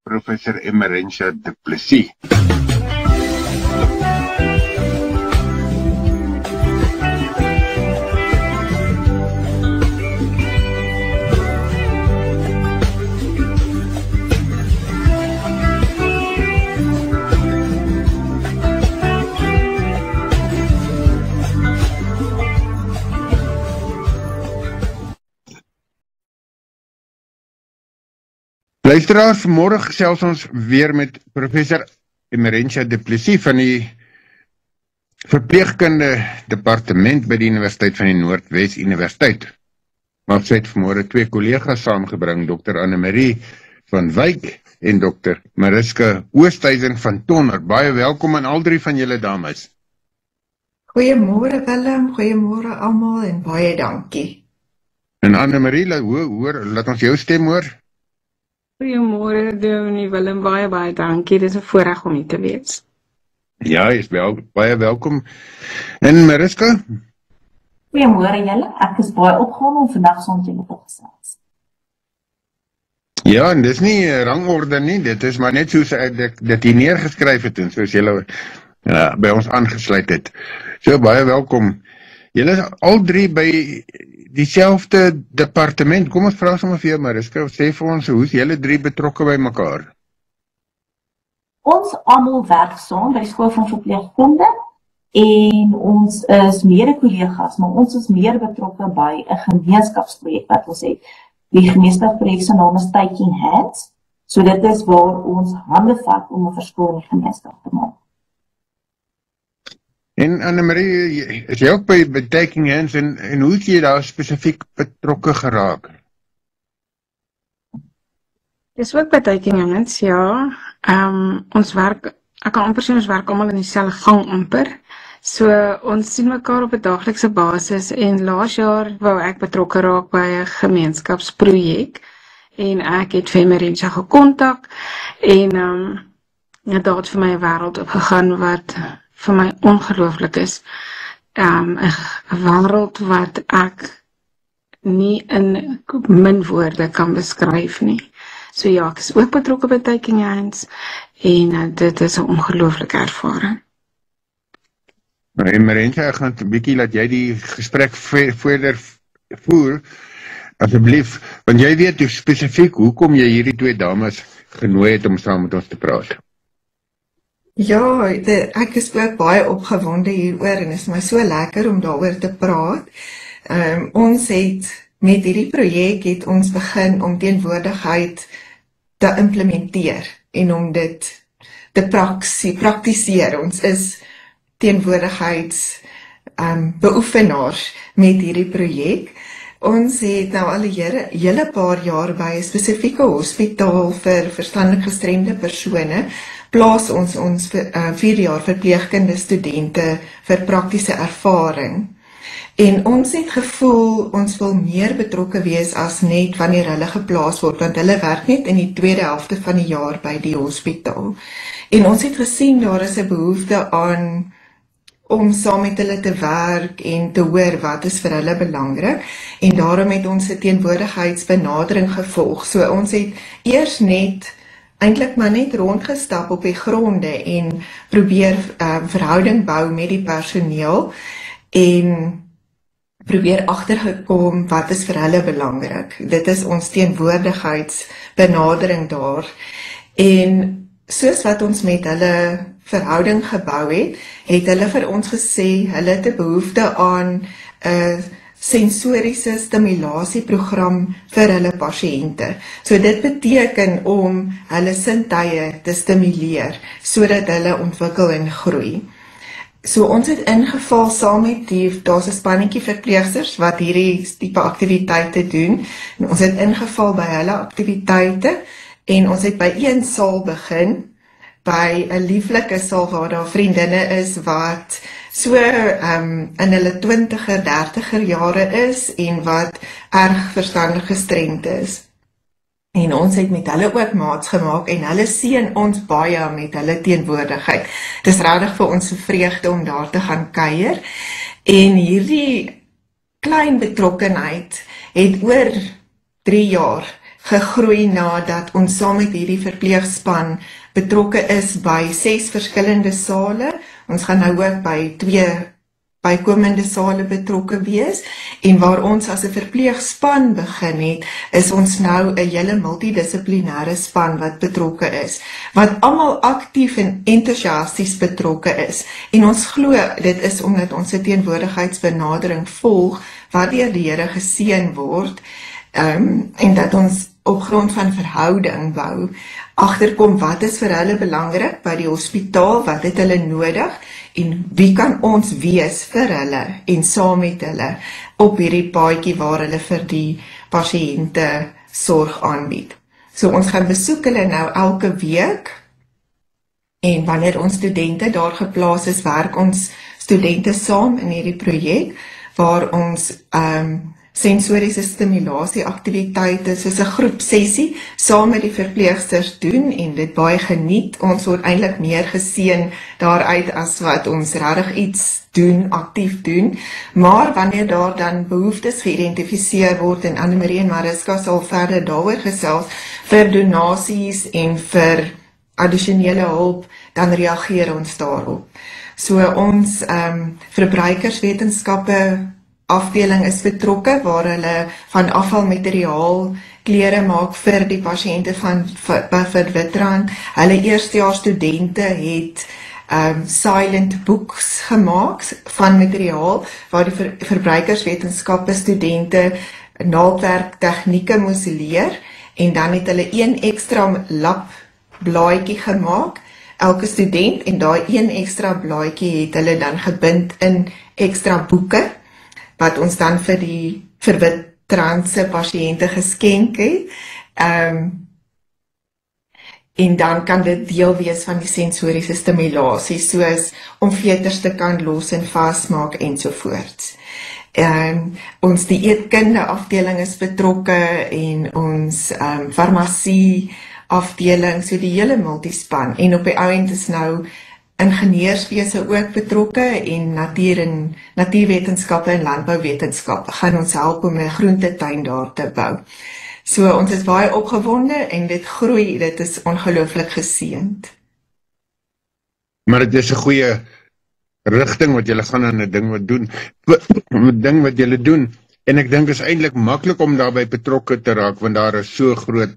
Professor Emerentia Du Plessis. Luisteraars, vanmorgen gesels ons weer met Professor Emerentia Du Plessis van die Verpleegkunde Departement by die Universiteit van die Noordwes Universiteit. Maar sy het vanmorgen twee collega's saamgebring, Dr. Annemarie van Wyk en Dr. Mariska Oosthuizen van Tonner. Baie welkom aan al drie van julle dames. Goeiemôre Willem, goeiemôre almal en baie dankie. En Annemarie, laat ons jou stem hoor. Goeiemôre Dominee Willem, baie dankie, dit is 'n voorreg om hier te wees. Ja, jy is baie welkom. En Mariska? Goeiemôre julle, ek is baie opgewonde om vandag saam met julle te gesels. Ja, en dis nie rangorde nie, dit is maar net soos ek dit hier neergeskryf het en soos julle by ons aangesluit het. So, baie welkom. Julle is al drie by dieselfde departement. Kom ons vraag sommer vir jou, Mariska, sê vir ons, hoe is julle drie betrokke by mekaar? Ons almal werk saam by die skool van verpleegkunde en ons is mede-kollegas, maar ons is meer betrokke by 'n gemeenskapsprojek wat ons het. Die gemeenskapsprojek se naam is Taking Hands. So dit is waar ons hande vat om 'n verskil in die gemeenskap te maak. En Annemarie, is jy ook by Taking Hands en hoe is jy daar spesifiek betrokke geraak? Dis ook by Taking Hands, ja. Ons werk, ek kan amper sê ons werk almal in dieselfde gang amper. So ons sien mekaar op 'n daaglikse basis en laas jaar wou ek betrokke raak by 'n gemeenskapsprojek en ek het vir Emerentia gekontak en daar het vir my 'n wêreld opgegaan wat vir my ongelooflik is. 'n wêreld wat ek nie in min woorde kan beskryf nie. So ja, ek is ook betrokke by Taking Hands en dit is 'n ongelooflike ervaring. Nou, Emerentia, ek gaan 'n bietjie laat jy die gesprek verder voer, asseblief, want jy weet hoe spesifiek hoekom jy hierdie twee dames genooi het om saam met ons te praat. Ja, ek is ook baie opgewonde hieroor en is my so lekker om daaroor te praat. Ons het met hierdie projek het ons begin om teenwoordigheid te implementeer en om dit te praktiseer. Ons is teenwoordigheidsbeoefenaars met hierdie projek. Ons het nou al 'n hele paar jaar by 'n spesifieke hospitaal vir verstandelik gestremde persone plaas ons 4 jaar verpleegkunde studente vir praktiese ervaring. En ons het gevoel, ons wil meer betrokke wees as net wanneer hulle geplaas word, want hulle werk net in die tweede helfte van die jaar by die hospitaal. En ons het gesien, daar is 'n behoefte aan om saam met hulle te werk en te hoor wat is vir hulle belangrik. En daarom het ons 'n teenwoordigheidsbenadering gevolg. So ons het eers eintlik maar net rondgestap op die gronde en probeer verhouding bou met die personeel en probeer agtergekom wat is vir hulle belangrik. Dit is ons teenwoordigheidsbenadering daar. En soos wat ons met hulle verhouding gebou het, het hulle vir ons gesê, hulle het 'n behoefte aan 'n sensoriese stimulasieprogram vir hulle pasiënte. So dit beteken om hulle sintuie te stimuleer, sodat hulle ontwikkel en groei. So ons het ingeval saam met daar's 'n spannetjie verpleegsters wat hierdie tipe aktiwiteite doen. En ons het ingeval by hulle aktiwiteite en ons het by een saal begin, by 'n lieflike saal waar daar vriendinne is wat so in hulle 20er, 30er jare is en wat erg verstandig gestremd is. En ons het met hulle ook maats gemaak en hulle seën ons baie met hulle teenwoordigheid. Dit is regtig vir ons 'n vreugde om daar te gaan kuier. En hierdie klein betrokkenheid het oor 3 jaar gegroei nadat ons saam met hierdie verpleegspan betrokke is by 6 verskillende sale. Ons gaan nou ook by 2 bykomende sale betrokke wees, en waar ons as 'n verpleegspan begin het, is ons nou 'n hele multidissiplinêre span wat betrokke is, wat almal aktief en entoesiasties betrokke is, en ons glo dit is omdat ons 'n teenwoordigheidsbenadering volg, wat deur die Here geseën word, en dat ons op grond van verhouding bou, agterkom wat is vir hulle belangrik by die hospitaal, wat het hulle nodig, en wie kan ons wees vir hulle, en saam met hulle, op hierdie paadjie waar hulle vir die pasiënte sorg aanbied. So ons gaan besoek hulle nou elke week, en wanneer ons studente daar geplaas is, werk ons studente saam in hierdie projek, waar ons sensoriese stimulasie aktiwiteite soos 'n groepsessie saam met die verpleegsters doen, en dit baie geniet. Ons word eintlik meer geseën daaruit as wat ons regtig iets doen, aktief doen. Maar wanneer daar dan behoeftes geïdentifiseer word, en Annemarie en Mariska sal verder daaroor gesels, vir donasies en vir addisionele hulp, dan reageer ons daarop. So ons verbruikerswetenskappe afdeling is betrokke, waar hulle van afvalmateriaal klere maak vir die pasiënte van Witstrand. Hulle eerstejaars studente het silent books gemaak van materiaal, waar die verbruikerswetenskappe studente naaldwerk tegnieke moes leer, en dan het hulle 1 ekstra labblaadjie gemaak, elke student, en daai 1 ekstra blaadjie het hulle dan gebind in ekstra boeke, wat ons dan vir die Witstrandse pasiënte geskenk het. En dan kan dit deel wees van die sensoriese stimulasie, soos om veters te kan los en vasmaak ensovoorts. Ons dieetkunde afdeling is betrokke, en ons farmasie afdeling, so die hele multispan, en op die ouend is nou ingenieurswese ook betrokke, en natuurwetenskappe en landbouwetenskappe gaan ons help om 'n groentetuin daar te bou. So ons is baie opgewonde, en dit groei, dit is ongelooflik geseënd. Maar dit is 'n goeie rigting wat julle gaan aan 'n ding wat doen, 'n ding wat julle doen, en ek dink dit is eintlik maklik om daarbey betrokke te raak, want daar is so groot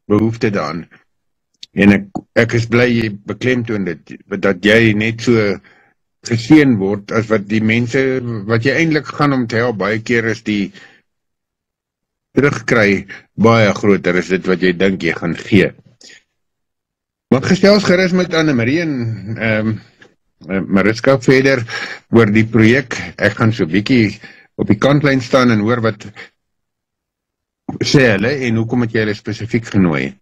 behoefte daaraan. En ek is bly jy beklemtoon dit, dat jy net so geseën word, as wat die mense, wat jy eintlik gaan om te help, baie keer is die terugkry baie groter as dit wat jy dink jy gaan gee. Maar gesels gerus met Annemarie en Mariska verder oor die projek. Ek gaan so 'n bietjie op die kantlyn staan en hoor wat sê hulle, en hoekom het jy hulle spesifiek genooi?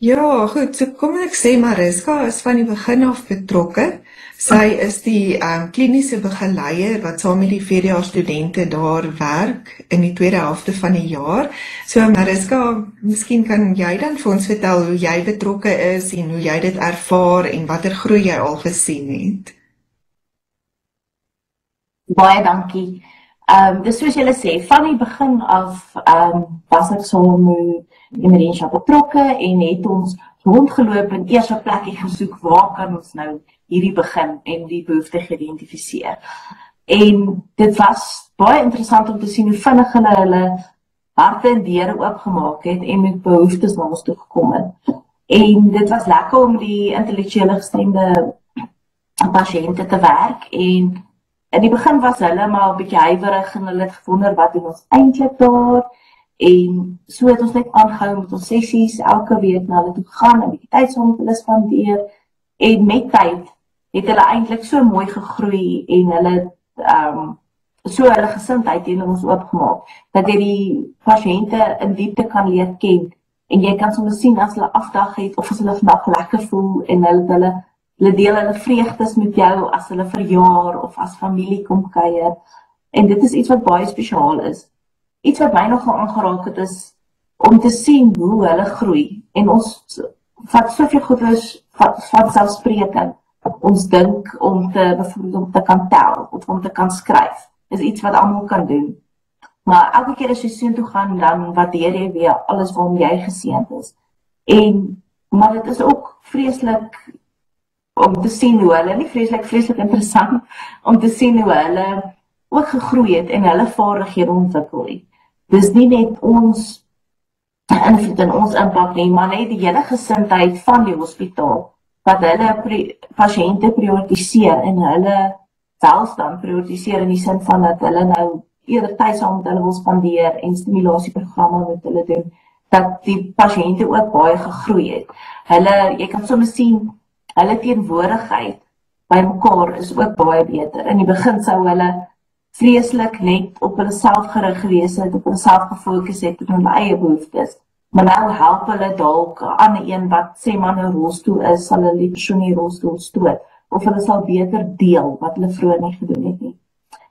Ja, goed, so kom ek sê, Mariska is van die begin af betrokke. Sy is die kliniese begeleier wat saam met die 4-jaar studente daar werk in die tweede helfte van die jaar. So Mariska, miskien kan jy dan vir ons vertel hoe jy betrokke is en hoe jy dit ervaar en watter groei jy al gesien het. Baie dankie. Dus soos julle sê, van die begin af was ek saam met Emerentia betrokke, en het ons rondgeloop en eers 'n plekkie gesoek, waar kan ons nou hierdie begin en die behoefte geïdentifiseer. En dit was baie interessant om te sien hoe vinnig hulle harte en deure oopgemaak het en met behoeftes na ons toe gekom het. En dit was lekker om die intellektuele gestremde pasiënte te werk, en in die begin was hulle maar 'n bietjie huiwerig, en hulle het gewonder wat doen ons eintlik daar, en so het ons net aangehou met ons sessies, elke week na hulle toe gaan, 'n bietjie tyd saam met hulle spandeer, en met tyd het hulle eintlik so mooi gegroei, en hulle so hulle gesindheid teenoor ons oopgemaak, dat jy die pasiënte in diepte kan leer ken, en jy kan soms sien as hulle afdag het, of as hulle vandag lekker voel, en hulle deel hulle vreugdes met jou as hulle verjaar of as familie kom kuier. En dit is iets wat baie spesiaal is. Iets wat my nogal aangeraak het is om te sien hoe hulle groei. En ons vat soveel goeders van selfspreekend. Ons dink om te kan tel of om te kan skryf. Is iets wat almal kan doen. Maar elke keer as jy soontoe gaan, dan waardeer jy weer alles waarom jy geseënd is. Maar dit is ook vreeslik om te sien hoe hulle, nie vreeslik interessant, om te sien hoe hulle ook gegroei het en hulle vaardighede ontwikkel het. Dis nie net ons invloed en ons impak nie, maar net die hele gesindheid van die hospitaal, wat hulle pasiënte prioritiseer en hulle welstand prioritiseer in die sin van dat hulle nou eerder tyd saam met hulle wil spandeer en stimulasieprogramme met hulle doen, dat die pasiënte ook baie gegroei het. Jy kan soms sien, hulle teenwoordigheid by mekaar is ook baie beter. In die begin sou hulle vreeslik net op hulle self gerig gewees het, op hulle self gefokus het op hulle eie behoeftes. Maar nou help hulle dalk 'n ander een wat sê maar 'n rolstoel is, sal hulle die persoon in die rolstoel stoot, of hulle sal beter deel wat hulle vroeër nie gedoen het nie.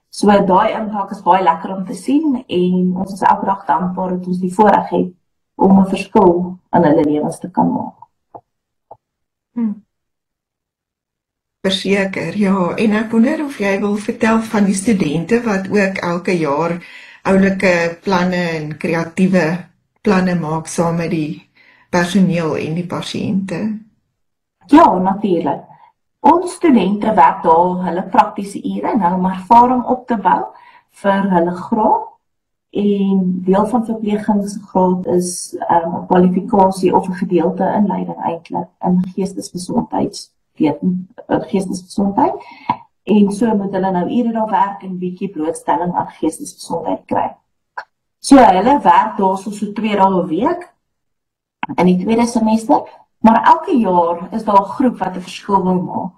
So daai impak is baie lekker om te sien en ons is elke dag dankbaar dat ons die voorreg het om 'n verskil in hulle lewens te kan maak. Verseker, ja. En ek wonder of jy wil vertel van die studente wat ook elke jaar oulike planne en kreatiewe planne maak saam met die personeel en die pasiënte. Ja, natuurlik. Ons studente werk daar hulle praktiese ure nou om ervaring op te bou vir hulle graad. En deel van verpleegingsgraad is 'n kwalifikasie of 'n gedeelte inleiding eintlik in geestesgesondheid. En so moet hulle nou ure daar werk en bietjie blootstelling aan geestesgesondheid kry. So hulle werk daarso so 2 dae 'n week in die tweede semester, maar elke jaar is daar 'n groep wat 'n verskil wil maak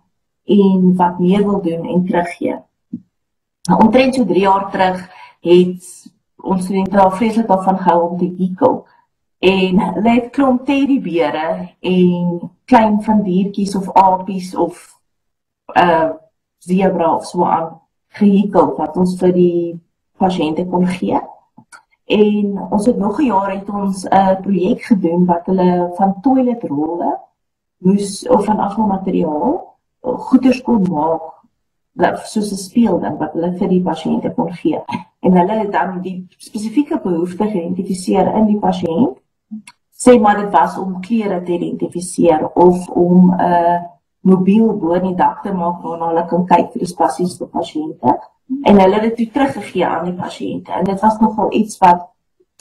en wat meer wil doen en teruggee. Omtrent so 3 jaar terug het ons studente daar vreeslik daarvan gehou om te geekel. En hulle het klomp teddybere en klein van diertjies of apies of zebra of so aan gehekel wat ons vir die pasiënte kon gee. En ons het nog 'n jaar het ons 'n projek gedoen wat hulle van toiletrolle moes of van afvalmateriaal goeders kon maak soos 'n speelding wat hulle vir die pasiënte kon gee. En hulle het dan die spesifieke behoefte geïdentifiseer in die pasiënt. Sê maar dit was om klere te identifiseer of om 'n mobiel bo in die dak te maak waarna hulle kan kyk vir die spasies vir pasiënte. En hulle het dit teruggegee aan die pasiënte. En dit was nogal iets wat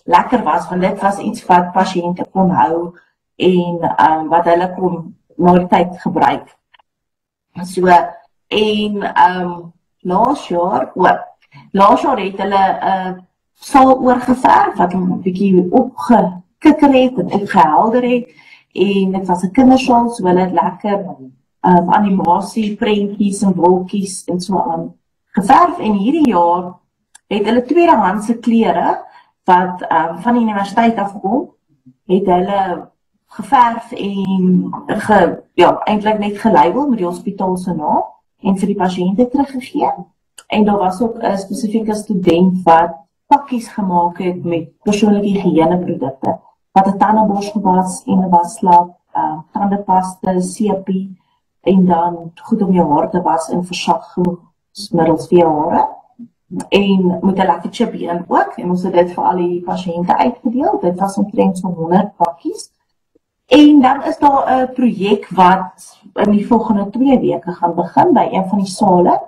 lekker was, want dit was iets wat pasiënte kon hou en wat hulle kon na die tyd gebruik. So, en laas jaar het hulle 'n saal oorgeverf wat 'n bietjie opgekikker het en opgehelder het. En dit was 'n kindersaal, so hulle het lekker animasie, prentjies en wolkies en so aan geverf. En hierdie jaar het hulle tweedehandse klere wat van die universiteit afkom, het hulle geverf en eintlik net gelabel met die hospitaal se naam en vir die pasiënte teruggegee. En daar was ook 'n spesifieke student wat pakkies gemaak het met persoonlike higiëneprodukte, wat 'n tandeborsel gewas en 'n waslap, tandepasta, seepie en dan goed om jou hare te was en versagingsmiddels vir jou hare. En met 'n lekker chipie in ook, en ons het dit vir al die pasiënte uitgedeel. Dit was omtrent so 100 pakkies. En dan is daar 'n projek wat in die volgende 2 weke gaan begin by een van die sale,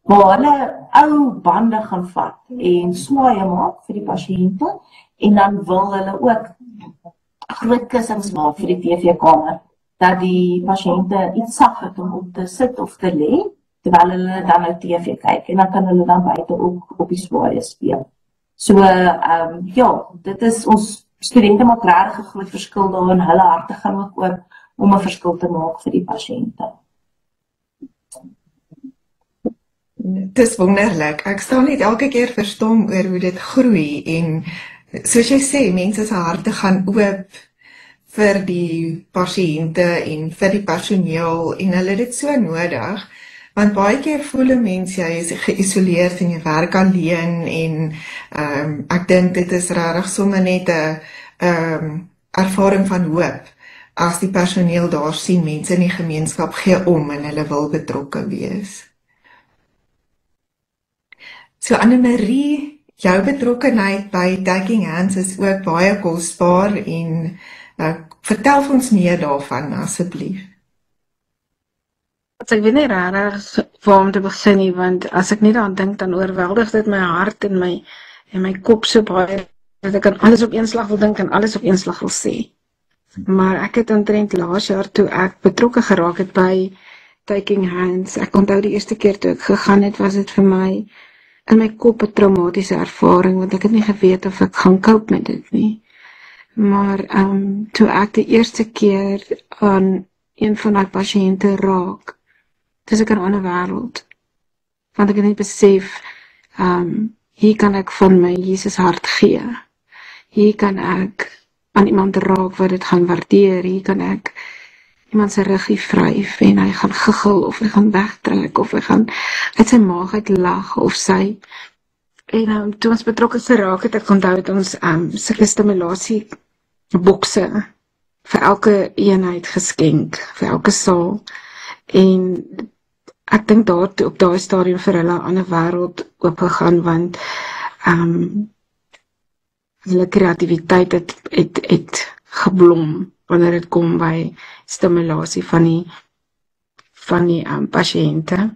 waar hulle ou bande gaan vat en swaaie maak vir die pasiënte, en dan wil hulle ook groot kussings maak vir die TV-kamer, dat die pasiënte iets sag het om op te sit of te lê, terwyl hulle dan nou TV kyk, en dan kan hulle dan buite ook op die swaaie speel. So, dit is ons studente maak regtig 'n groot verskil daar, en hulle harte gaan ook om 'n verskil te maak vir die pasiënte. Dit is wonderlik. Ek staan net elke keer verstom oor hoe dit groei en soos jy sê, mense se harte gaan oop vir die pasiënte en vir die personeel en hulle het dit so nodig, want baie keer voel 'n mens jy is geïsoleerd en jy werk alleen en ek dink dit is regtig sommer net 'n ervaring van hoop as die personeel daar sien mense in die gemeenskap gee om en hulle wil betrokke wees. So Anne-Marie, jou betrokkenheid by Taking Hands is ook baie kosbaar en vertel vir ons meer daarvan asseblief. Ek weet nie regtig waar om te begin nie, want as ek nie daaraan dink, dan oorweldig dit my hart en my kop so baie, dat ek aan alles op een slag wil dink en alles op een slag wil sê. Maar ek het omtrent laas jaar toe ek betrokke geraak het by Taking Hands, ek onthou die eerste keer toe ek gegaan het, was dit vir my in my kop 'n traumatiese ervaring, want ek het nie geweet of ek gaan cope met dit nie. Maar toe ek die eerste keer aan een van die pasiënte raak, dis ek in 'n ander wêreld, want ek het net besef, hier kan ek van my Jesus hart gee, hier kan ek aan iemand raak wat dit gaan waardeer, hier kan ek iemand se ruggie vryf en hy gaan giggel of hy gaan wegtrek of hy gaan uit sy maag uit lag of sy. En toe ons betrokke geraak het, ek onthou het ons sulke stimulasie bokse vir elke eenheid geskenk, vir elke saal. En ek dink daar op daai stadium vir hulle 'n ander wêreld oopgegaan, want hulle kreatiwiteit het geblom wanneer dit kom by stimulasie van die pasiënte.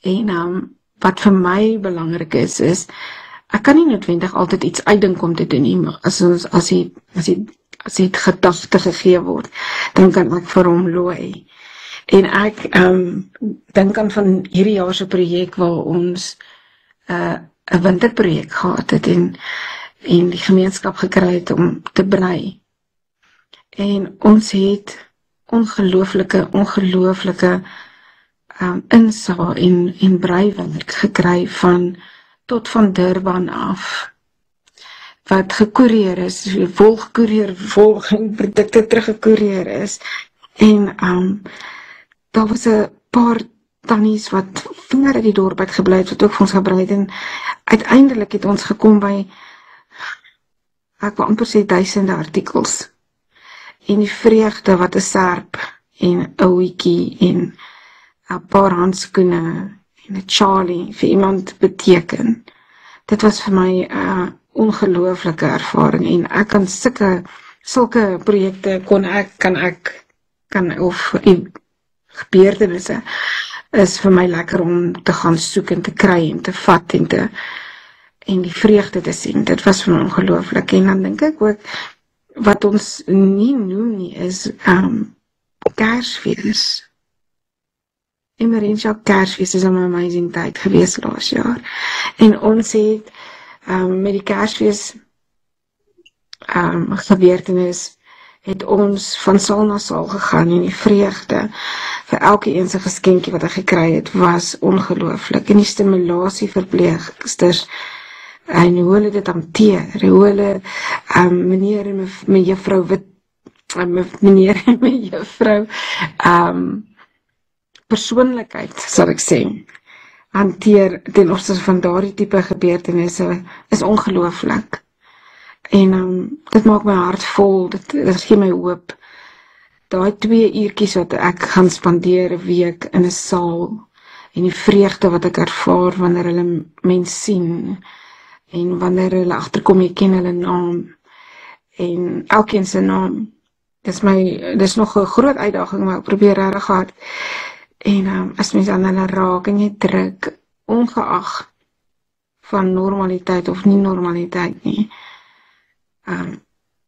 En wat vir my belangrik is ek kan nie noodwendig altyd iets uitdink om te doen nie, maar as die gedagte gegee word, dan kan ek vir hom looi. En ek dink aan van hierdie jaar se projek waar ons 'n winterprojek gehad het en die gemeenskap gekry het om te brei. En ons het ongelooflike insaag en breiwerk gekry tot van Durban af, wat gekoerier is, volging produkte teruggekoerier is. En daar was 'n paar tannies wat vinger uit die dorp uit gebly het, wat ook vir ons gebrei het, en uiteindelik het ons gekom by, ek wil amper sê duisende artikels, en die vreugde wat 'n serp en 'n hoedjie en 'n paar handskoene en 'n Charlie vir iemand beteken. Dit was vir my 'n ongelooflike ervaring, en ek kan sulke projekte of gebeurtenisse is vir my lekker om te gaan soek en te kry en te vat en die vreugde te sien. Dit was vir my ongelooflik. En dan dink ek ook, wat ons nie noem nie is Kersfees. Emerensja Kersfees is 'n amazing tyd gewees laas jaar. En ons het met die Kersfees gebeurtenis het ons van saal na saal gegaan, en die vreugde vir elke een se geskenkie wat hy gekry het was ongelooflik. En die stimulasie verpleegsters en hoe hulle dit hanteer, hoe hulle meneer en mevrou persoonlikheid, sal ek sê, hanteer ten opsigte van daardie tipe gebeurtenisse is ongelooflik. En dit maak my hart vol, dit gee my hoop. Daai 2 uurtjies wat ek gaan spandeer 'n week in 'n saal, en die vreugde wat ek ervaar wanneer hulle mens sien, en wanneer hulle agterkom jy ken hulle naam, en elkeen se naam. Dis nog 'n groot uitdaging, maar ek probeer regtig hard. En as mens aan hulle raak en jy druk, ongeag van normaliteit of nie normaliteit nie,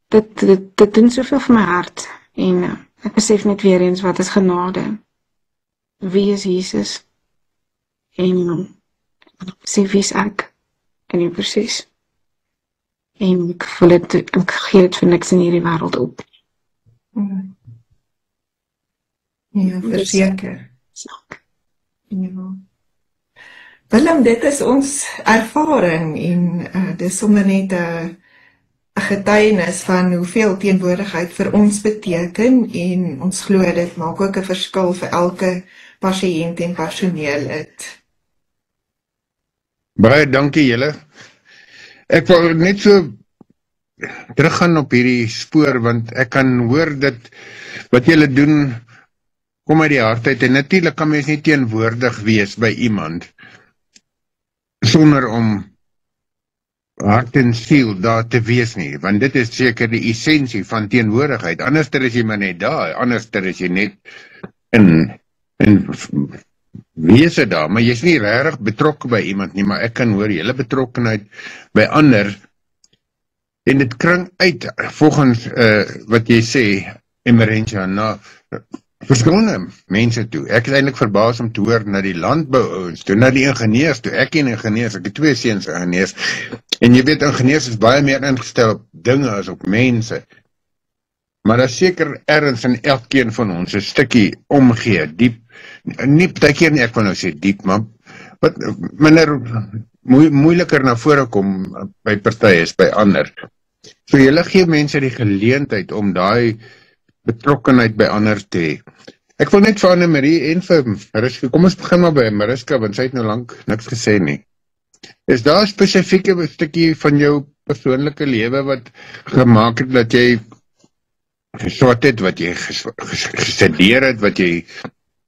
dit doen soveel vir my hart. En ek besef net weer eens, wat is genade? Wie is Jesus? En sê, wie is ek? En nie presies. En ek voel dit, ek gee dit vir niks in hierdie wêreld op. Ja, verseker. Ja. Willem, dit is ons ervaring, en dis sommer net 'n getuienis van hoeveel teenwoordigheid vir ons beteken, en ons glo dit maak ook 'n verskil vir elke pasiënt en personeellid. Baie dankie julle. Ek wil net so teruggaan op hierdie spoor, want ek kan hoor dat wat julle doen kom uit die hart uit, en natuurlik kan mens nie teenwoordig wees by iemand sonder om hart en siel daar te wees nie, want dit is seker die essensie van teenwoordigheid. Anderster is jy maar net daar, anderster is jy net in wese daar, maar jy's nie regtig betrokke by iemand nie, maar ek kan hoor julle betrokkenheid by ander, en dit kring uit, volgens wat jy sê, Emerentia, na verskillende mense toe. Ek is eintlik verbaas om te hoor na die landbououens toe, na die ingenieurs toe. Ek ken ingenieurs, ek het 2 seuns ingenieurs, en jy weet, ingenieurs is baie meer ingestel op dinge as op mense. Maar daar is seker ergens in elkeen van ons 'n stukkie omgee, diep, nie partykeer nie, ek wil nou sê diep, maar wat minder moeiliker na vore kom by partye is by ander. So julle gee mense die geleentheid om daai betrokkenheid by ander te hê. Ek wil net vir Anne-Marie en vir Mariska, kom ons begin maar by Mariska, want sy het nou lank niks gesê nie. Is daar 'n spesifieke stukkie van jou persoonlike lewe wat gemaak het dat jy geswat het, wat jy gestudeer het, wat jy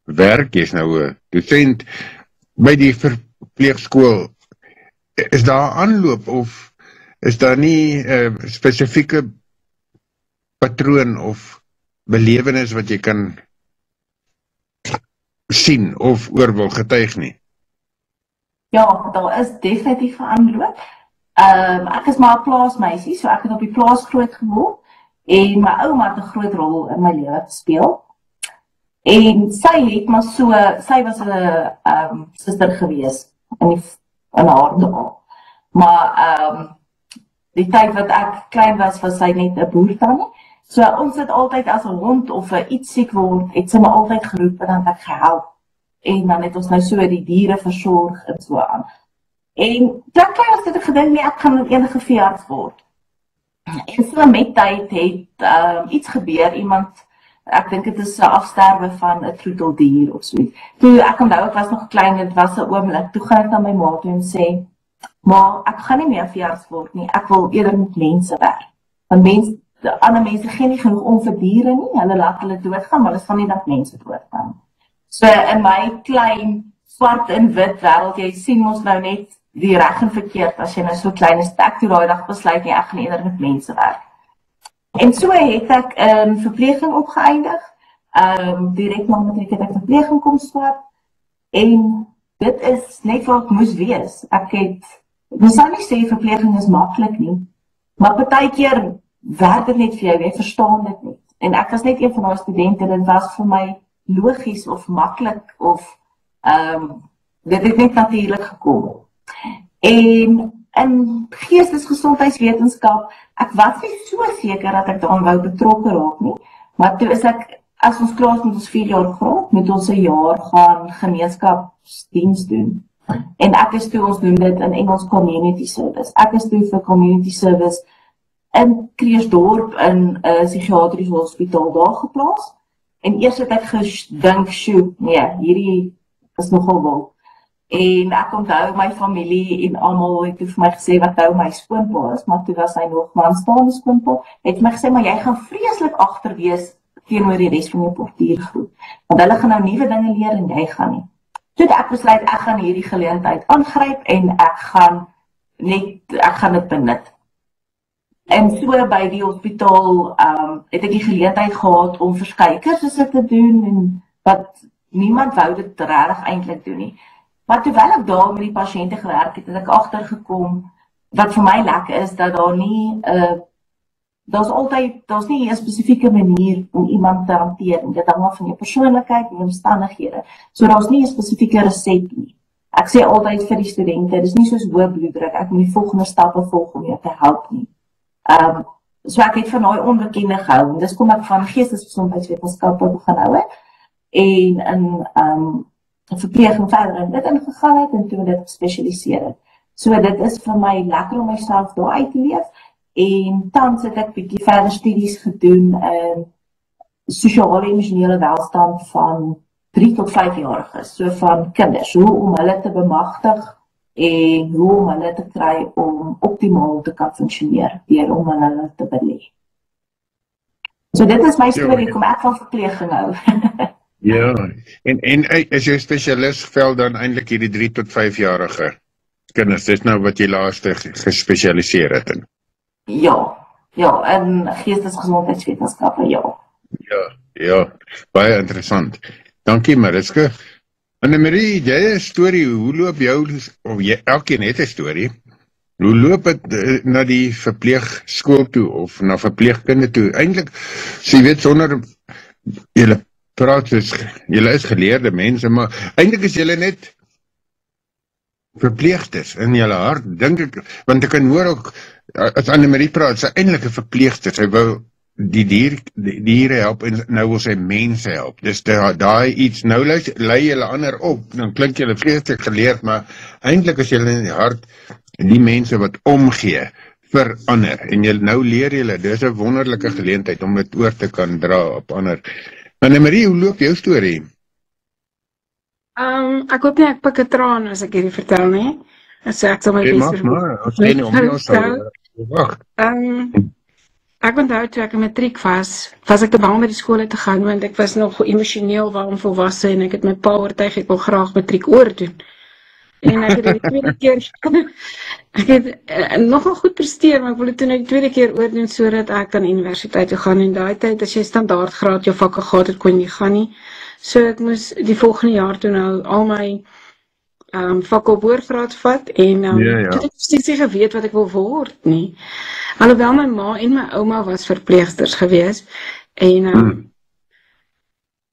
werk, jy's nou 'n dosent by die verpleegskool, is daar aanloop of is daar nie 'n spesifieke patroon of belewenis wat jy kan sien of oor wil getuig nie? Ja, daar is definitief 'n aanloop. Ek is maar 'n plaasmeisie, so ek het op die plaas groot geword en my ouma het 'n groot rol in my lewe gespeel. En sy was 'n suster gewees in haar dae. Maar die tyd wat ek klein was sy net 'n boertannie. So ons het altyd as 'n hond of iets siek word, het sy my altyd geroep en dan het ek gehelp. En dan het ons nou so die diere versorg en so aan. En toe ek klein was het ek gedink nie, ek gaan enige veearts word. En so met tyd het iets gebeur, iemand, ek dink dit is 'n afsterwe van 'n troeteldier of so iets. Toe ek onthou, ek was nog klein, dit was 'n oomblik, toe gaan ek na my ma toe en sê, maar ek gaan nie meer veearts word nie, ek wil eerder met mense werk. Want ander mense gee nie genoeg om vir diere nie, hulle laat hulle doodgaan, maar hulle sal nie dat mense doodgaan. So in my klein swart en wit wêreld, jy sien ons nou net die reg en verkeerd, as jy nou so klein is, ek toe daai dag besluit nie, ek gaan eerder met mense werk. En so het ek in verpleging opgeëindig, direk na matriek het ek verpleging kom swat, en dit is net wat ek moes wees. Ek sou nie sê verpleging is maklik nie, maar partykeer werk dit net vir jou, jy verstaan dit nie. En ek was net een van daai studente, dit was vir my logies of maklik, of dit het net natuurlik gekom. En in geestesgesondheidswetenskap, ek was nie so seker dat ek daaraan wou betrokke raak nie, maar toe is ek, as ons klaar is met ons 4 jaar graad, moet ons 'n jaar gaan gemeenskapsdiens doen. En ek is toe, ons doen dit in Engels community service. Ek is toe vir community service in Kreersdorp in 'n psigiatriese hospitaal daar geplaas. En eers het ek gedink, nee, hierdie is nogal wil. En ek onthou my familie en almal het vir my gesê wat nou my skoonpa is, maar toe was hy nog maar aanstaande skoonpa, het my gesê, maar jy gaan vreeslik agter wees teenoor die res van jou portiergroep, want hulle gaan nou nuwe dinge leer en jy gaan nie. Toe ek besluit, ek gaan hierdie geleentheid aangryp en ek gaan dit benut. En so by die hospitaal het ek die geleentheid gehad om verskeie kursusse te doen en wat niemand wou dit regtig eintlik doen nie. Maar terwyl ek daar met die pasiënte gewerk het ek agtergekom wat vir my lekker is dat daar nie daar's nie 'n spesifieke manier om iemand te hanteer nie. Dit hang af van jou persoonlikheid en jou omstandighede. So daar's nie 'n spesifieke resep nie. Ek sê altyd vir die studente, dis nie soos hoë bloeddruk, ek moet die volgende stappe volg om jou te help nie. So ek het van daai onbekende gehou, en dis kom ek van geestesgesondheidswetenskappe begin hou het, en in verpleging verder in dit ingegaan het, en toe dit gespesialiseer het. So dit is vir my lekker om myself daar uit te leef, en tans het ek bietjie verder studies gedoen in sosiale emosionele welstand van 3 tot 5 jariges, so van kinders, hoe om hulle te bemagtig, en hoe om hulle te kry om optimaal te kan funksioneer, deur om hulle te belê. So dit is my storie, kom ek van verpleging hou. Ja, en is jou spesialis vel dan eintlik hierdie 3 tot 5 jarige? kinders, dis nou wat jy laaste gespesialiseer het in. Ja, in geestesgesondheidswetenskappe, ja. Ja, baie interessant. Dankie Mariska. Annemarie, jy het 'n storie, hoe loop jou, of jy, elkeen het 'n storie, hoe loop het na die verpleegskool toe, of na verpleegkunde toe? Eintlik, jy weet, sonder, julle praat soos, julle is geleerde mense, maar eintlik is julle net verpleegsters in julle hart, dink ek, want ek kan hoor ook, as Annemarie praat, sy eintlik 'n verpleegster, sy wou die diere help, en nou wil sy mense help, dis daai iets, nou lei julle ander op, dan klink julle vreeslik geleerd, maar eintlik is julle in die hart, die mense wat omgee, vir ander, en nou leer julle, dis 'n wonderlike geleentheid, om dit oor te kan dra op ander. Annemarie, hoe loop jou storie? Ek hoop nie ek pik 'n traan as ek hierdie vertel nie. So ek sal my bes Mag maar, ons sê nie om jou sal wag. Ek onthou toe ek in matriek was ek te bang om by die skool uit te gaan, want ek was nog emosioneel warm volwasse en ek het my pa oortuig ek wil graag matriek oordoen. En ek het die tweede keer, ek het nogal goed presteer, maar ek wil dit toe die tweede keer oordoen, sodat ek kan universiteit toe gaan. En daai tyd, as jy standaardgraad jou vakke gehad het, kon jy nie gaan nie. So ek moes die volgende jaar toe nou al my vakke op hoërgraad vat, en toe het ek steeds nie geweet wat ek wil word nie. Alhoewel my ma en my ouma was verpleegsters gewees, en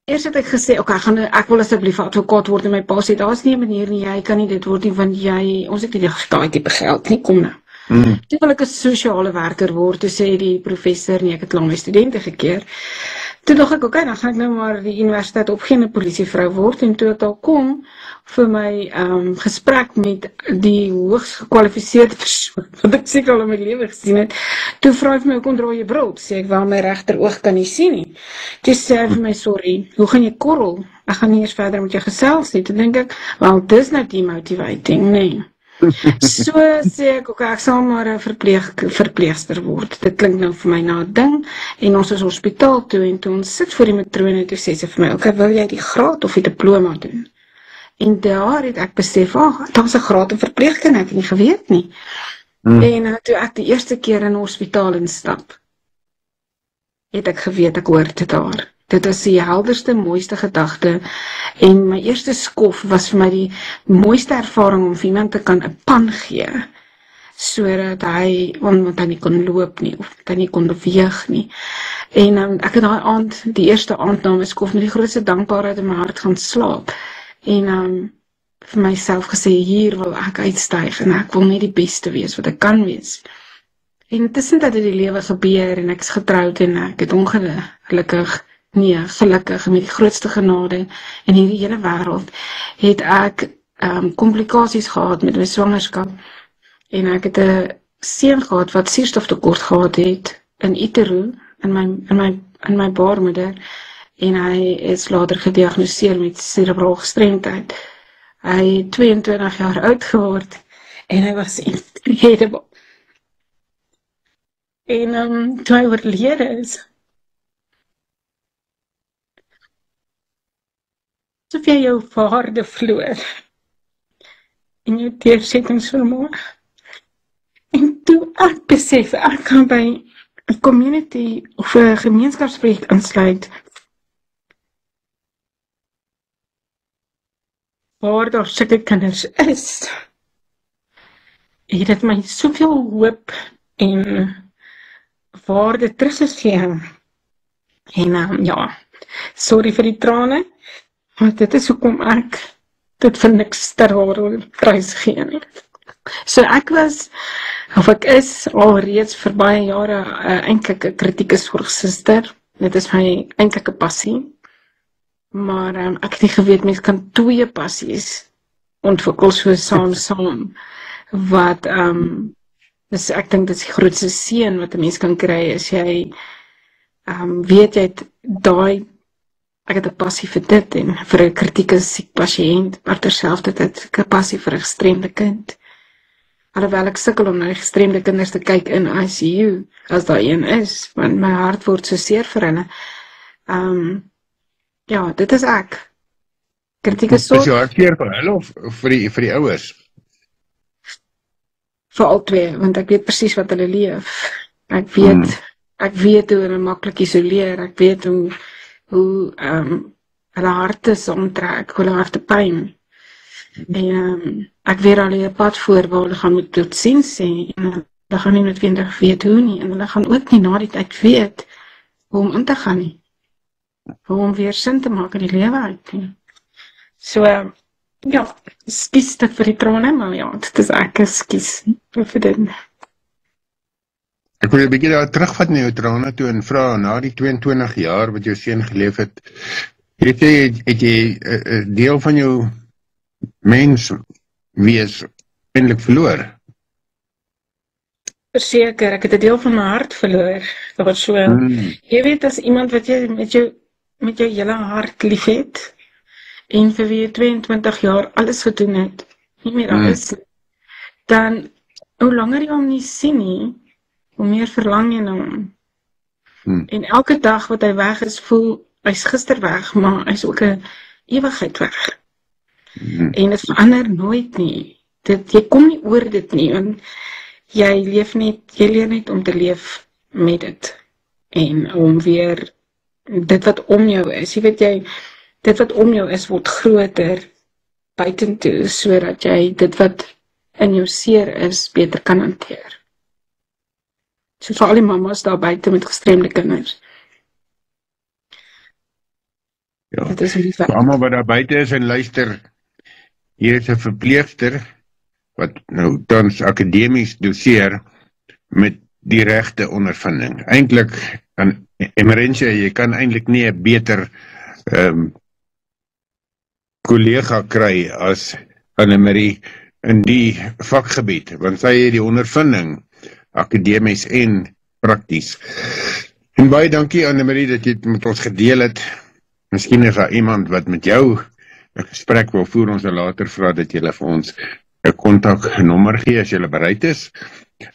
eers het ek gesê, ek wil asseblief advokaat word, en my pa sê, daar is nie 'n manier nie, jy kan nie dit word nie, want ons het nie daai tipe geld nie, kom nou. Toe wil ek 'n sosiale werker word, toe sê die professor, nee, ek het lang my studente gekeer. Toe dacht ek, dan gaan ek nou maar die universiteit opgee en 'n polisievrou word, en toe ek daar kom, vir my gesprek met die hoogs gekwalifiseerde persoon, wat ek seker al in my lewe gesien het, toe vra hy vir my, hoe kon draai jy bril? Sê ek, wel my regter oog kan nie sien nie. Toe sê hy vir my, sorry, hoe gaan jy korrel? Ek gaan nie eers verder met jou gesels nie. Toe dink ek, wel, dis nou demotivating, nee. So sê ek, ek sal maar 'n verpleegster word. Dit klink nou vir my na 'n ding, en ons is hospitaal toe, en toe ons sit voor die matrone, toe sê sy vir my, wil jy die graad of die diploma doen? En daar het ek besef, daar was 'n graad in verpleegkunde, ek het nie geweet nie. En toe ek die eerste keer in 'n hospitaal instap, het ek geweet, ek hoort daar. Dit was die helderste, mooiste gedagte, en my eerste skof was vir my die mooiste ervaring om vir iemand te kan 'n pan gee, sodat want hy nie kon loop nie, of hy nie kon beweeg nie. En ek het daai aand, die eerste aand na my skof, met die grootste dankbaarheid in my hart gaan slaap, en vir myself gesê, hier wil ek uitstyg, en ek wil net die beste wees wat ek kan wees. En tussen dat die lewe gebeur, en ek is getroud, en ek het gelukkig, met die grootste genade in hierdie hele wêreld, het ek komplikasies gehad met my swangerskap, en ek het 'n seun gehad wat suurstoftekort gehad het in utero, in my baarmoeder, en hy is later gediagnoseer met cerebrale gestremdheid. Hy het 22 jaar oud geword, en hy was incredible. En toe hy oorlede is, asof jy jou waarde verloor en jou deursettingsvermoë. En toe ek besef, ek kan by 'n community of 'n gemeenskapsprojek insluit, waar daar sulke kinders is, het dit my soveel hoop en waarde teruggegee. En sorry vir die trane, maar dit is hoekom ek dit vir niks ter waarde prys gee nie. So ek is alreeds vir baie jare eintlik 'n kritieke sorgsuster. Dit is my eintlike passie. Maar ek het nie geweet, mens kan 2 passies ontwikkel so saam, wat, dus ek dink dit is die grootste seën wat 'n mens kan kry, as jy weet jy het ek het 'n passie vir dit, en vir 'n kritieke siek pasiënt, maar terselfdertyd 'n passie vir 'n gestremde kind. Alhoewel ek sukkel om na die gestremde kinders te kyk in ICU, as daar een is, want my hart word so seer vir hulle. Dit is ek. Kritieke sorg. Is jou hart seer vir hulle of vir die ouers? vir al twee, want ek weet presies wat hulle leef. Ek weet hoe hulle maklik isoleer, ek weet hoe hulle harte saamtrek, hoe hulle harte pyn. En ek weet al die pad voor waar hulle gaan moet totsiens sê, en hulle gaan nie noodwendig weet hoe nie, en hulle gaan ook nie na die tyd weet hoe om in te gaan nie, hoe om weer sin te maak in die lewe uit nie. So, ja, skies dit vir die trane, maar ja, dit is ek skies vir dit. Ek wil 'n bietjie daar terugvat na jou trane toe en vra, na die 22 jaar wat jou seun geleef het, het jy 'n deel van jou mens wees eintlik verloor? Verseker, ek het 'n deel van my hart verloor. Dat was so, jy weet, as iemand wat jy met jou hele hart lief het, en vir wie jy 22 jaar alles gedoen het, nie meer alles, dan, hoe langer jy hom nie sien nie, hoe meer verlang jy na hom. En elke dag wat hy weg is, voel, hy's gister weg, maar hy's ook 'n ewigheid weg. En dit verander nooit nie. Jy kom nie oor dit nie, want jy leer net om te leef met dit. En om weer, dit wat om jou is, jy weet dit wat om jou is, word groter buitentoe, sodat jy dit wat in jou seer is, beter kan hanteer. So vir al die mamas daar buite met gestremde kinders. Ja, vir almal wat daar buite is en luister, hier is 'n verpleegster wat nou tans akademies doseer met die regte ondervinding. Eintlik, Emerentia, jy kan eintlik nie 'n beter kollega kry as Annemarie in die vakgebied, want sy het die ondervinding, akademies en prakties. En baie dankie Annemarie dat jy dit met ons gedeel het. Miskien is daar iemand wat met jou 'n gesprek wil voer, ons sal later vra dat jy vir ons 'n kontaknommer gee as jy bereid is.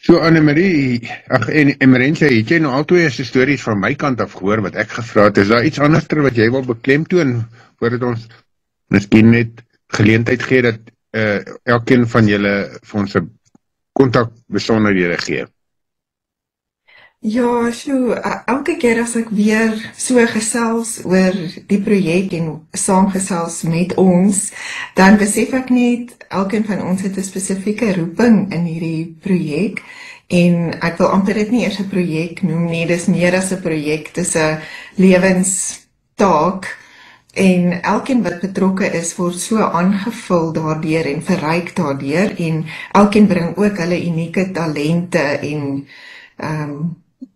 So Annemarie, en Emerentia, het jy nou al twee stories van my kant af gehoor wat ek gevra het. Is daar iets anders wat jy wil beklemtoon, voordat ons miskien net geleentheid gee dat elkeen van julle vir ons 'n kontakbesonderhede gee? Ja, so, elke keer as ek weer so gesels oor die projek en saamgesels met ons, dan besef ek net, elkeen van ons het 'n spesifieke roeping in hierdie projek, en ek wil amper dit nie eers 'n projek noem nie, dis meer as 'n projek, dis 'n lewenstaak, en elkeen wat betrokke is, word so aangevul daardeur en verryk daardeur, en elkeen bring ook hulle unieke talente en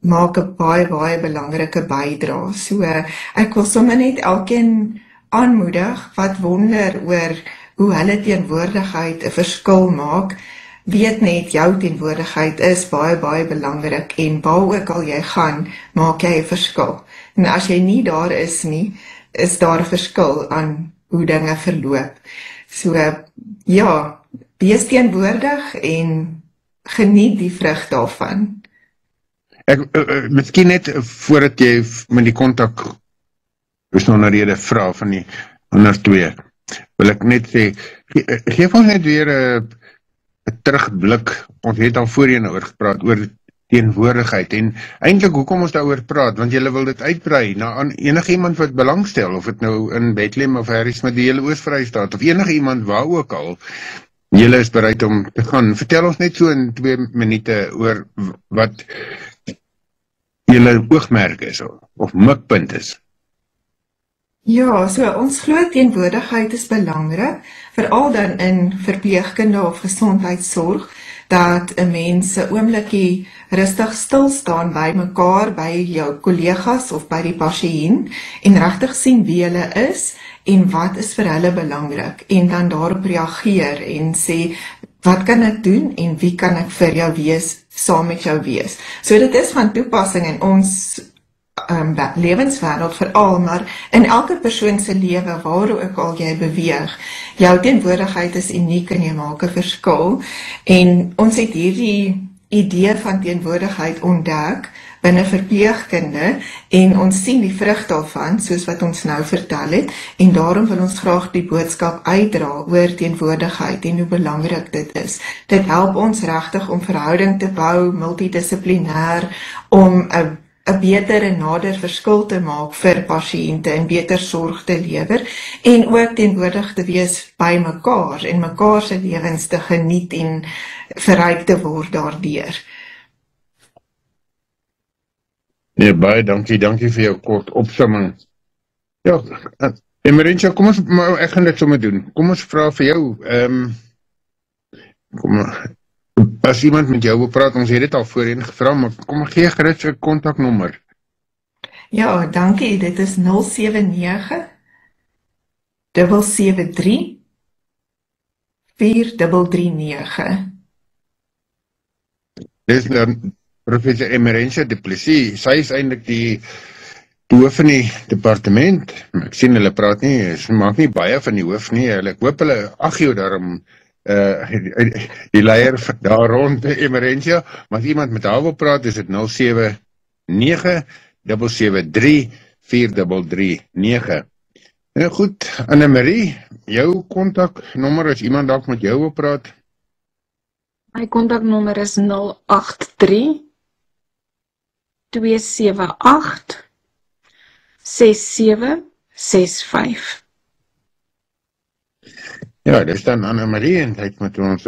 maak 'n baie belangrike bydrae. So ek wil sommer net elkeen aanmoedig wat wonder oor hoe hulle teenwoordigheid 'n verskil maak. Weet net, jou teenwoordigheid is baie belangrik, en waar ook al jy gaan, maak jy 'n verskil. En as jy nie daar is nie, is daar 'n verskil aan hoe dinge verloop. So ja, wees teenwoordig en geniet die vrug daarvan. Miskien net voordat jy met die kontak besonderhede vra van die ander twee, wil ek net sê, geef ons net weer 'n terugblik. Ons het al voorheen oor gepraat, oor teenwoordigheid, en eintlik hoekom ons daaroor praat, want julle wil dit uitbrei na enige iemand wat belangstel, of dit nou in Bethlehem of Harrismith, die hele Oos-Vrystaat, of enige iemand waar ook al, julle is bereid om te gaan. Vertel ons net so in 2 minute oor wat julle oogmerk is, of mikpunt is. Ja, so ons glo teenwoordigheid is belangrik, veral dan in verpleegkunde of gesondheidsorg, dat 'n mens 'n oombliekie rustig stil staan by mekaar, by jou kollegas of by die pasiënt, en regtig sien wie hulle is en wat is vir hulle belangrik, en dan daarop reageer en sê, wat kan ek doen en wie kan ek vir jou wees, saam met jou wees. So dit is van toepassing in ons lewenswêreld veral, maar in elke persoon se lewe, waar ook al jy beweeg, jou teenwoordigheid is uniek en jy maak 'n verskil. En ons het hierdie idee van teenwoordigheid ontdek binne verpleegkunde en ons sien die vrug daarvan, soos wat ons nou vertel het, en daarom wil ons graag die boodskap uitdra oor teenwoordigheid en hoe belangrik dit is. Dit help ons regtig om verhouding te bou, multidissiplinêr, om 'n beter en nader verskil te maak vir pasiënte en beter sorg te lewer en ook teenwoordig te wees by mekaar en mekaar se lewens te geniet en verryk te word daardeur. Nee, baie dankie vir jou kort opsomming. Ja, Emerentia, kom ons, maar ek gaan dit sommer doen. Kom ons vra vir jou, as iemand met jou wil praat, ons het dit al voorheen gevra, maar kom gee gerus 'n kontaknommer. Ja, dankie, dit is 079 773 4339. Dis dan Professor Emerentia Du Plessis, sy is eintlik die hoof van die departement. Ek sien hulle praat nie, sy maak nie baie van die hoof nie, ek hoop hulle ag jou daarom die leier daar rond Emerentia, maar as iemand met haar wil praat, is dit 079 773 4339. Nou goed, Annemarie, jou kontaknommer as iemand dalk met jou wil praat? My kontaknommer is 083 278 6765. Ja, dis dan Annemarie en hy het met ons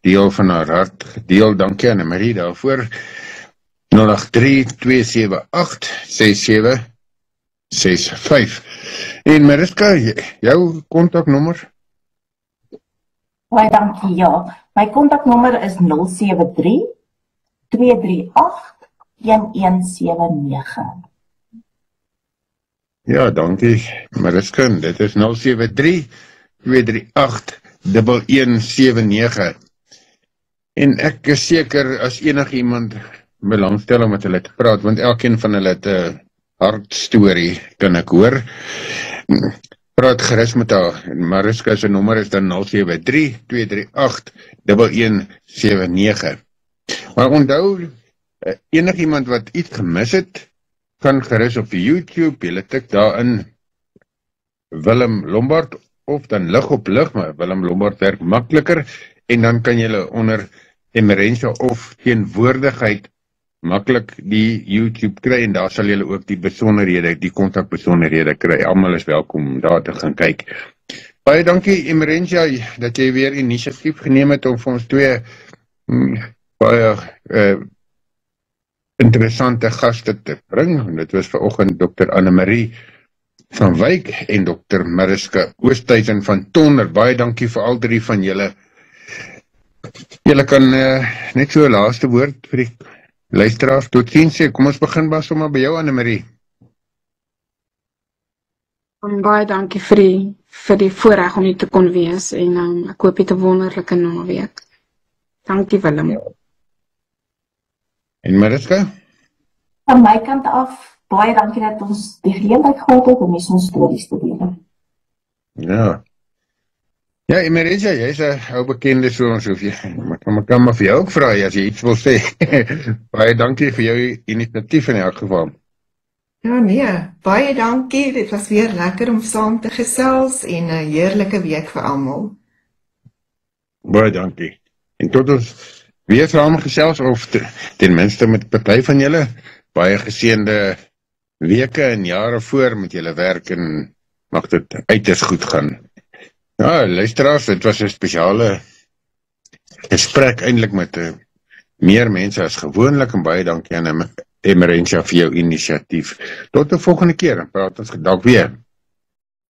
deel van haar hart gedeel. Dankie Annemarie daarvoor. 083-278-6765. En Mariska, jou kontaknommer? Baie dankie, ja. My kontaknommer is 073-238-1179. Ja, dankie Mariska, dit is 073-238-1179. En ek is seker as enigiemand belangstel om met hulle te praat, want elkeen van hulle het 'n hartstorie, kan ek hoor. Praat gerus met haar. Mariska se nommer is dan 073-238-1179. Maar onthou, enigiemand wat iets gemis het, kan gerus op YouTube, julle tik daarin Willem Lombard, of dan lig op lig, maar Willem Lombard werk makliker, en dan kan julle onder Emerentia of teenwoordigheid maklik die YouTube kry, en daar sal julle ook die besonderhede, die kontakbesonderhede kry. Almal is welkom om daar te gaan kyk. Baie dankie Emerentia, dat jy weer inisiatief geneem het om vir ons twee baie interessante gaste te bring. Dit was vanoggend Dr. Annemarie van Wyk en Dr. Mariska Oosthuizen van Tonder. Baie dankie vir al drie van julle. Julle kan net so 'n laaste woord vir die luisteraars tot ziens sê. Kom ons begin maar sommer by jou Annemarie. Baie dankie vir die voorreg om hier te kon wees en ek hoop jy 'n wonderlike naweek. Dankie Willem. Ja. En Mariska? Van my kant af, baie dankie dat ons die geleentheid gehad het om ons stories te deel. Ja. Ja, Emerentia, jy is 'n ou bekende so ons hoef jy. Maar kan maar vir jou ook vra as jy iets wil sê. Baie dankie vir jou inisiatief in elk geval. Ja nee, baie dankie. Dit was weer lekker om saam te gesels en 'n heerlike week vir almal. Baie dankie. En tot ons weer saam gesels of ten minste met party van julle baie geseënde weke en jare voor met julle werk en mag dit uiters goed gaan. Ja, luisteraars, dit was 'n spesiale gesprek eintlik met meer mense as gewoonlik en baie dankie aan Emerentia vir jou inisiatief. Tot 'n volgende keer, praat ons dalk weer.